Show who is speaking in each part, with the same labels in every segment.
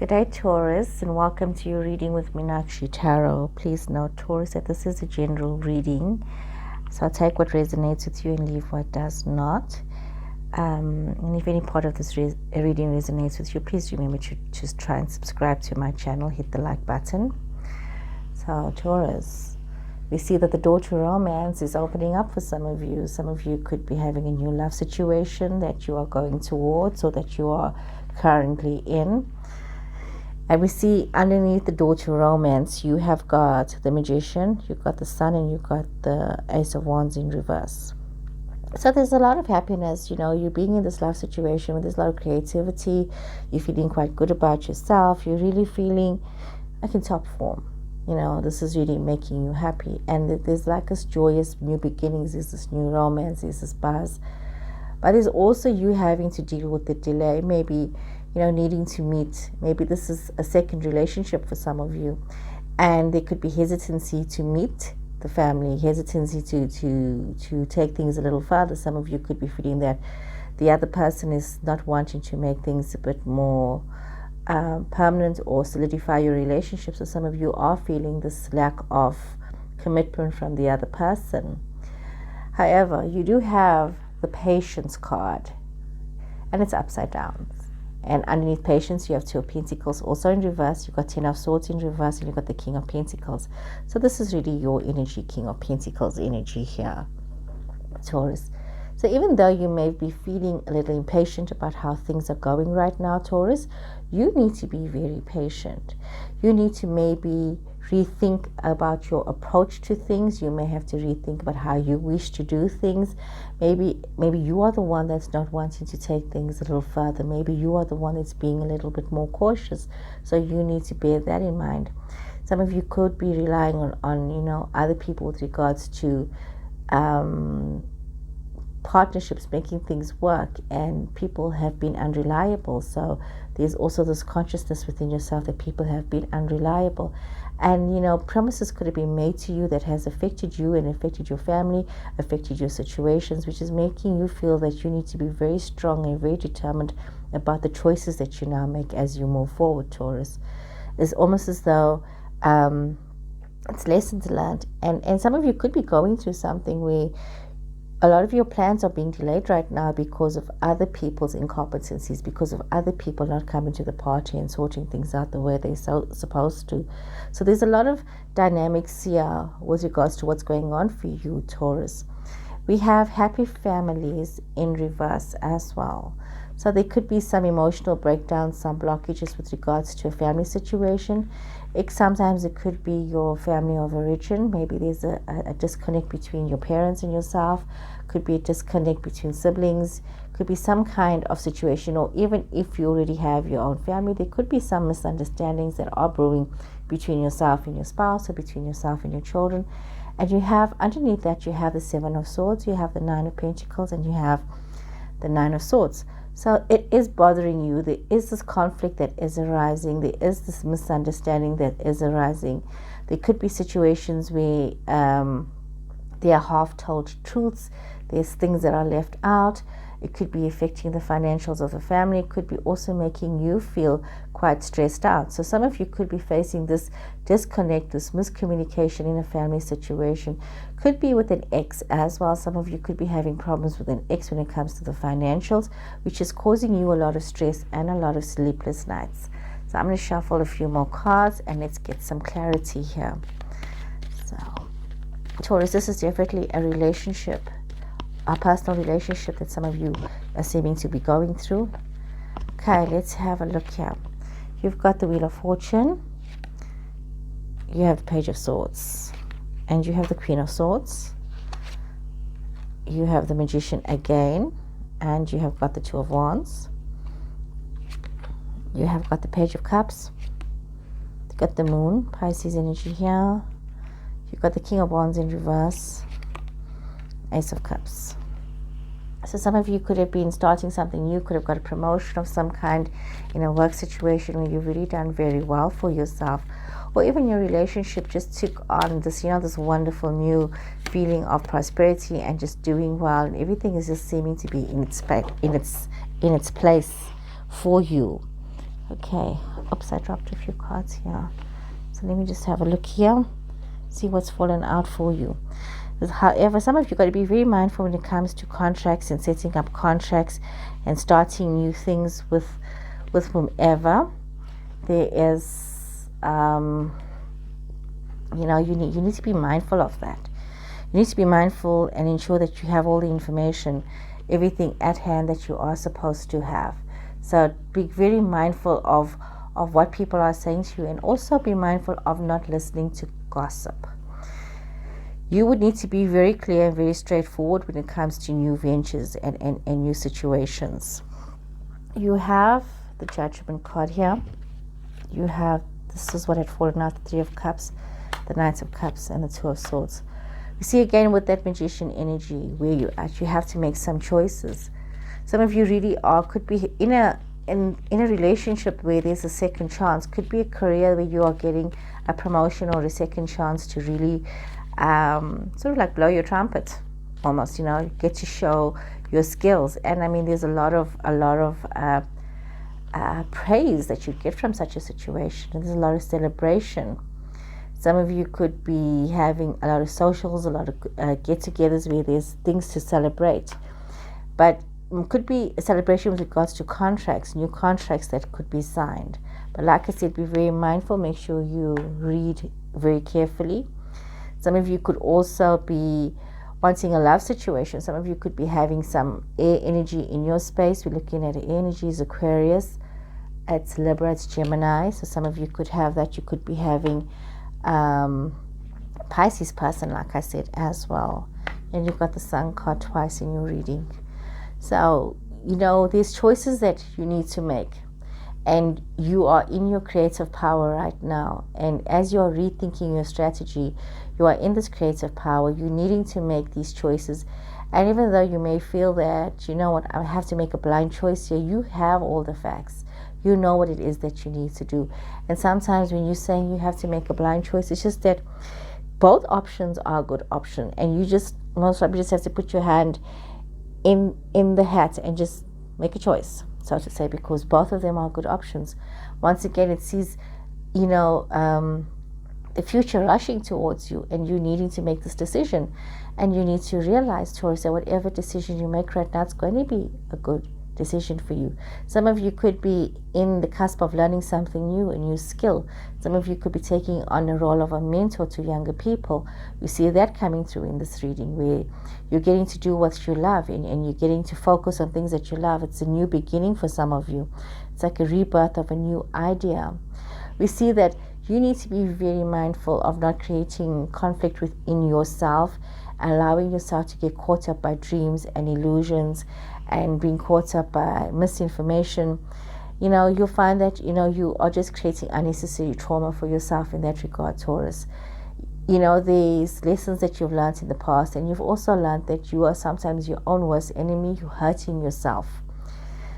Speaker 1: Good day, Taurus, and welcome to your reading with Meenakshi Tarot. Please note, Taurus, that this is a general reading, so I'll take what resonates with you and leave what does not. And if any part of this reading resonates with you, please remember to just try and subscribe to my channel, hit the like button. So, Taurus, we see that the door to romance is opening up for some of you. Some of you could be having a new love situation that you are going towards or that you are currently in. And we see underneath the door to romance, you have got the Magician, you've got the Sun, and you've got the Ace of Wands in reverse. So there's a lot of happiness, you're being in this love situation where there's a lot of creativity, you're feeling quite good about yourself, you're really feeling like in top form. This is really making you happy. And there's like this joyous new beginnings, there's this new romance, there's this buzz. But there's also you having to deal with the delay, maybe needing to meet. Maybe this is a second relationship for some of you, and there could be hesitancy to meet the family, hesitancy to take things a little further. Some of you could be feeling that the other person is not wanting to make things a bit more permanent or solidify your relationship. So some of you are feeling this lack of commitment from the other person. However, you do have the Patience card, and it's upside down. And underneath Patience, you have Two of Pentacles also in reverse. You've got Ten of Swords in reverse, and you've got the King of Pentacles. So this is really your energy, King of Pentacles energy here, Taurus. So even though you may be feeling a little impatient about how things are going right now, Taurus, you need to be very patient. You need to maybe rethink about your approach to things. You may have to rethink about how you wish to do things. Maybe you are the one that's not wanting to take things a little further. Maybe you are the one that's being a little bit more cautious. So you need to bear that in mind. Some of you could be relying on other people with regards to partnerships, making things work, and people have been unreliable. So there's also this consciousness within yourself that people have been unreliable. And, promises could have been made to you that has affected you and affected your family, affected your situations, which is making you feel that you need to be very strong and very determined about the choices that you now make as you move forward, Taurus. It's almost as though it's lessons learned. And some of you could be going through something where a lot of your plans are being delayed right now because of other people's incompetencies, because of other people not coming to the party and sorting things out the way they're supposed to. So there's a lot of dynamics here with regards to what's going on for you, Taurus. We have happy families in reverse as well. So there could be some emotional breakdowns, some blockages with regards to a family situation. Sometimes it could be your family of origin. Maybe there's a disconnect between your parents and yourself. Could be a disconnect between siblings. Could be some kind of situation, or even if you already have your own family, there could be some misunderstandings that are brewing between yourself and your spouse, or between yourself and your children. And you have, underneath that, you have the Seven of Swords, you have the Nine of Pentacles, and you have the Nine of Swords. So it is bothering you. There is this conflict that is arising. There is this misunderstanding that is arising. There could be situations where there are half-told truths. There's things that are left out. It could be affecting the financials of the family. It could be also making you feel quite stressed out. So some of you could be facing this disconnect, this miscommunication in a family situation. Could be with an ex as well. Some of you could be having problems with an ex when it comes to the financials, which is causing you a lot of stress and a lot of sleepless nights. So I'm going to shuffle a few more cards and let's get some clarity here. So, Taurus, this is definitely a relationship, a personal relationship that some of you are seeming to be going through. Okay, let's have a look here. You've got the Wheel of Fortune, you have the Page of Swords, and you have the Queen of Swords. You have the Magician again, and you have got the Two of Wands. You have got the Page of Cups. You've got the Moon, Pisces energy here. You've got the King of Wands in reverse, Ace of Cups. So some of you could have been starting something new, could have got a promotion of some kind in a work situation where you've really done very well for yourself. Or even your relationship just took on this, this wonderful new feeling of prosperity and just doing well, and everything is just seeming to be in its place for you. Okay, oops, I dropped a few cards here. So let me just have a look here, see what's fallen out for you. However, some of you got to be very mindful when it comes to contracts and setting up contracts and starting new things with whomever. There is, you need to be mindful of that. You need to be mindful and ensure that you have all the information, everything at hand that you are supposed to have. So be very mindful of what people are saying to you, and also be mindful of not listening to gossip. You would need to be very clear and very straightforward when it comes to new ventures and new situations. You have the Judgment card here. You have, this is what had fallen out, the Three of Cups, the Knight of Cups, and the Two of Swords. You see again with that Magician energy where you're at, you have to make some choices. Some of you really could be in a relationship where there's a second chance. Could be a career where you are getting a promotion or a second chance to really sort of like blow your trumpet, almost, get to show your skills. And I mean, there's a lot of praise that you get from such a situation. There's a lot of celebration. Some of you could be having a lot of socials, a lot of get-togethers where there's things to celebrate. But it could be a celebration with regards to contracts, new contracts that could be signed. But like I said, be very mindful. Make sure you read very carefully. Some of you could also be wanting a love situation. Some of you could be having some air energy in your space. We're looking at air energies, Aquarius, it's Libra, it's Gemini. So some of you could have that. You could be having Pisces person, like I said, as well. And you've got the Sun card twice in your reading. So, there's choices that you need to make. And you are in your creative power right now. And as you're rethinking your strategy, you are in this creative power. You're needing to make these choices. And even though you may feel that, I have to make a blind choice here, you have all the facts. You know what it is that you need to do. And sometimes when you're saying you have to make a blind choice, it's just that both options are a good option. And you most likely just have to put your hand in the hat and just make a choice, so to say, because both of them are good options. Once again, it sees, the future rushing towards you, and you needing to make this decision. And you need to realize, Taurus, that whatever decision you make right now, it's going to be a good decision for you. Some of you could be in the cusp of learning something new, a new skill. Some of you could be taking on a role of a mentor to younger people. You see that coming through in this reading, where you're getting to do what you love, and you're getting to focus on things that you love. It's a new beginning for some of you. It's like a rebirth of a new idea. We see that you need to be very mindful of not creating conflict within yourself, allowing yourself to get caught up by dreams and illusions and being caught up by misinformation. You'll find that, you are just creating unnecessary trauma for yourself in that regard, Taurus. There's lessons that you've learned in the past, and you've also learned that you are sometimes your own worst enemy. You're hurting yourself.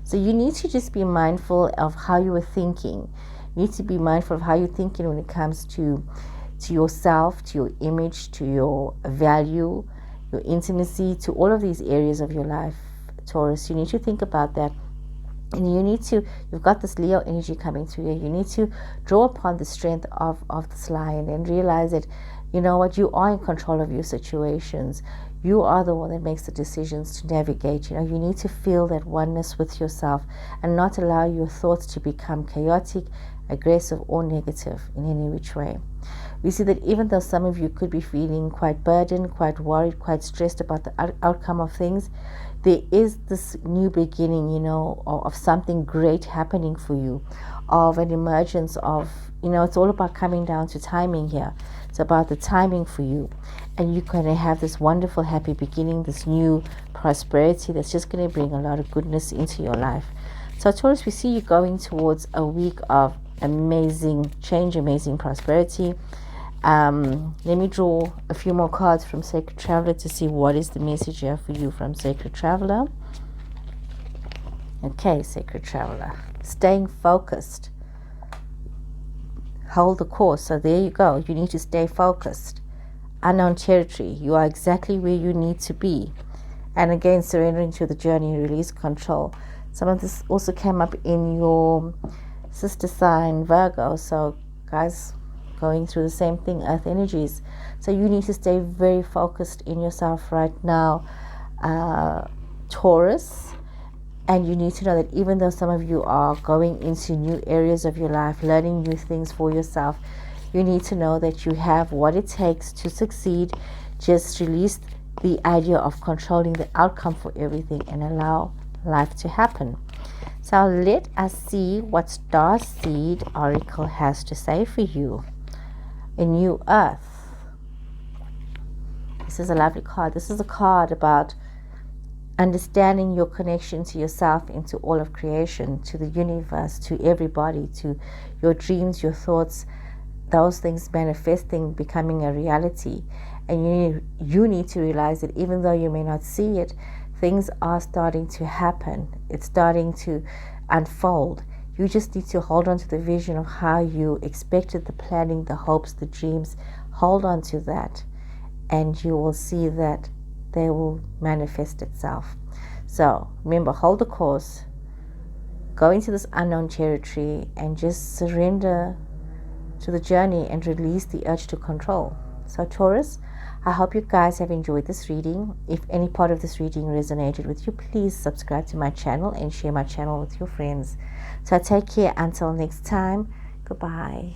Speaker 1: So you need to just be mindful of how you are thinking. You need to be mindful of how you're thinking when it comes to yourself, to your image, to your value, your intimacy, to all of these areas of your life, Taurus. You need to think about that. And you've got this Leo energy coming through you. You need to draw upon the strength of this lion and realize that, you are in control of your situations. You are the one that makes the decisions to navigate. You need to feel that oneness with yourself and not allow your thoughts to become chaotic, aggressive, or negative in any which way. We see that even though some of you could be feeling quite burdened, quite worried, quite stressed about the outcome of things, there is this new beginning, of something great happening for you, of an emergence of, it's all about coming down to timing here. It's about the timing for you. And you're going to have this wonderful, happy beginning, this new prosperity that's just going to bring a lot of goodness into your life. So Taurus, we see you going towards a week of amazing change, amazing prosperity. Let me draw a few more cards from Sacred Traveler to see what is the message here for you from Sacred Traveler. Okay, Sacred Traveler, staying focused. Hold the course. So there you go. You need to stay focused. Unknown territory. You are exactly where you need to be. And again, surrendering to the journey, release control. Some of this also came up in your sister sign Virgo. So guys, going through the same thing, earth energies. So you need to stay very focused in yourself right now, Taurus. And you need to know that even though some of you are going into new areas of your life, learning new things for yourself, you need to know that you have what it takes to succeed. Just release the idea of controlling the outcome for everything and allow life to happen. So let us see what Starseed Oracle has to say for you. A new earth. This is a lovely card. This is a card about understanding your connection to yourself, into all of creation, to the universe, to everybody, to your dreams, your thoughts, those things manifesting, becoming a reality. And you need to realize that even though you may not see it, things are starting to happen. It's starting to unfold. You just need to hold on to the vision of how you expected, the planning, the hopes, the dreams. Hold on to that, and you will see that they will manifest itself. So remember, hold the course, go into this unknown territory, and just surrender to the journey and release the urge to control. So Taurus, I hope you guys have enjoyed this reading. If any part of this reading resonated with you, please subscribe to my channel and share my channel with your friends. So take care until next time. Goodbye.